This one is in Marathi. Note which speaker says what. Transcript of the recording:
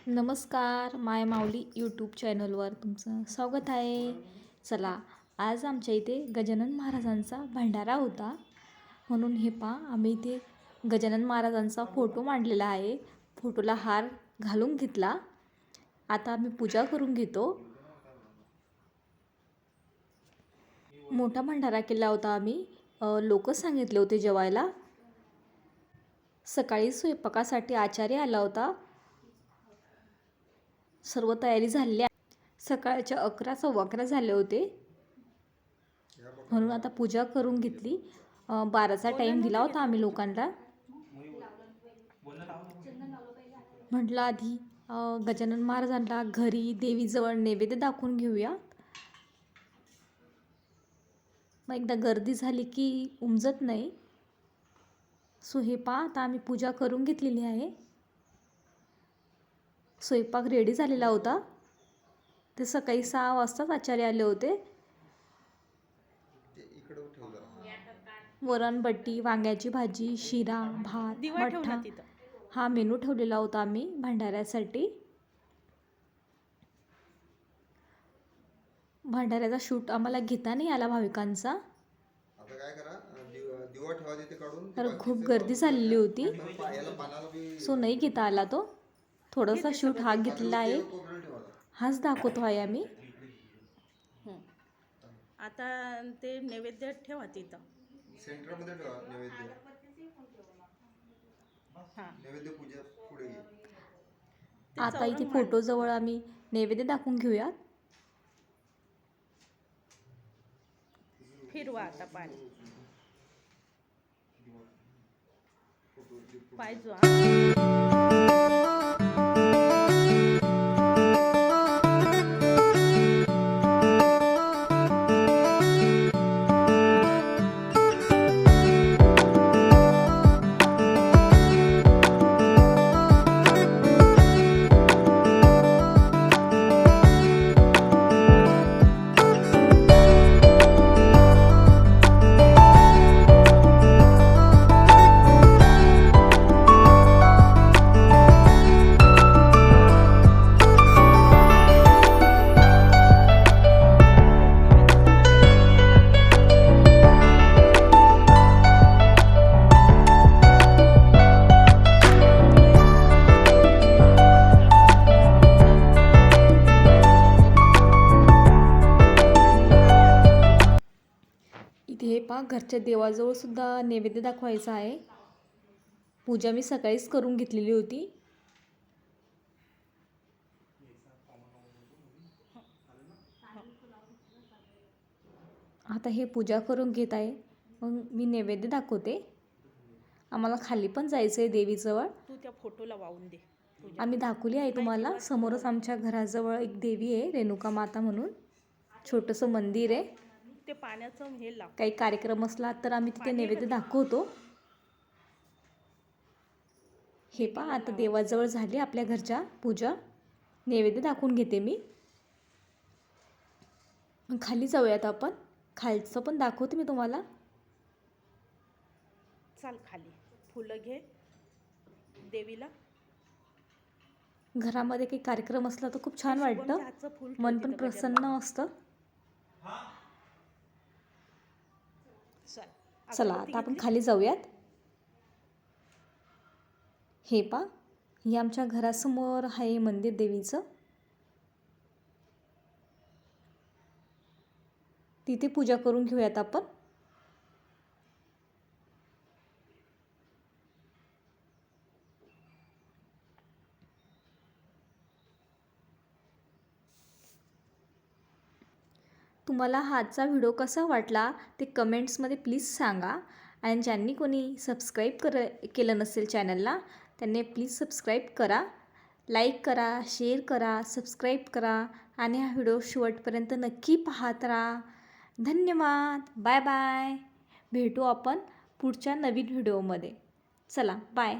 Speaker 1: नमस्कार, माय माऊली यूट्यूब चॅनलवर तुमचं स्वागत आहे. चला, आज आमच्या इथे गजानन महाराजांचा भंडारा होता, म्हणून हे पहा आम्ही इथे गजानन महाराजांचा फोटो मांडलेला आहे. फोटोला हार घालून घेतला. आता आम्ही पूजा करून घेतो. मोठा भंडारा केला होता आम्ही. लोक सांगितले होते जेवायला. सकाळी स्वयंपाकासाठी आचार्य आला होता. सर्व तयारी झाली. सकाळच्या 11 सव्वा 11 झाले होते, म्हणून आता पूजा करून घेतली. 12चा टाईम दिला होता आम्ही लोकांना. म्हटलं आधी गजानन महाराजांना घरी देवीजवळ नैवेद्य दाखवून घेऊया. मग एकदा गर्दी झाली की उमजत नाही. सो हे पहा, आता आम्ही पूजा करून घेतलेली आहे. स्वयंपाक रेडी झालेला होता. ते सकाळी 6 वाजताच आचार्य आले होते. वरण बट्टी, वांग्याची भाजी, शिरा, भात, मठ्ठा हा मेनू ठेवलेला होता आम्ही भंडाऱ्यासाठी. भंडाऱ्याचा शूट आम्हाला घेता नाही आला भाविकांचा, तर खूप गर्दी झालेली होती, सो नाही घेता आला तो. थोडासा शूट हा घेतलेला आहे, हाच दाखवतो आहे आम्ही.
Speaker 2: आता ते नैवेद्य ठेवा तिथं
Speaker 3: सेंटरमध्ये ठेवा. नैवेद्य पूजा पुढे घे.
Speaker 1: आता इथे फोटो जवळ आम्ही नैवेद्य दाखवून घेऊयात.
Speaker 2: फिरवा आता पाणी पाहिजे.
Speaker 1: इथे हे पहा, घरच्या देवाजवळ सुद्धा नैवेद्य दाखवायचा आहे. पूजा मी सकाळीच करून घेतलेली होती. आता हे पूजा करून घेत आहे, मग मी नैवेद्य दाखवते. आम्हाला खाली पण जायचं आहे देवीजवळ.
Speaker 2: तू त्या फोटोला वाहून दे.
Speaker 1: आम्ही दाखवली आहे तुम्हाला. समोरच आमच्या घराजवळ एक देवी आहे, रेणुका माता म्हणून छोटंसं मंदिर आहे.
Speaker 2: ते पाण्याचं हे लाव.
Speaker 1: काही कार्यक्रम असला तर आम्ही तिथे नैवेद्य दाखवतो. हे पहा, आता देवाजवळ झाली आपल्या घरच्या पूजा. नैवेद्य दाखवून घेते मी. खाली जाऊयात आपण. खालचं पण दाखवते मी तुम्हाला.
Speaker 2: चाल खाली. फुलं घे देवीला.
Speaker 1: घरामध्ये काही कार्यक्रम असला तर खूप छान वाटतं, मन पण प्रसन्न असतं. चला, आता आपण खाली जाऊयात. हे पहा, हे आमच्या घरासमोर आहे मंदिर देवीचं. तिथे पूजा करून घेऊयात आपण. तुम्हाला हा आजचा व्हिडिओ कसा वाटला ते कमेंट्समध्ये प्लीज सांगा. आणि ज्यांनी कोणी सबस्क्राईब केलं नसेल चॅनलला, त्यांनी प्लीज सबस्क्राईब करा, लाईक करा, शेअर करा, सबस्क्राईब करा आणि हा व्हिडिओ शेवटपर्यंत नक्की पाहत राहा. धन्यवाद. Bye bye. भेटू आपण पुढच्या नवीन व्हिडिओमध्ये. चला, बाय.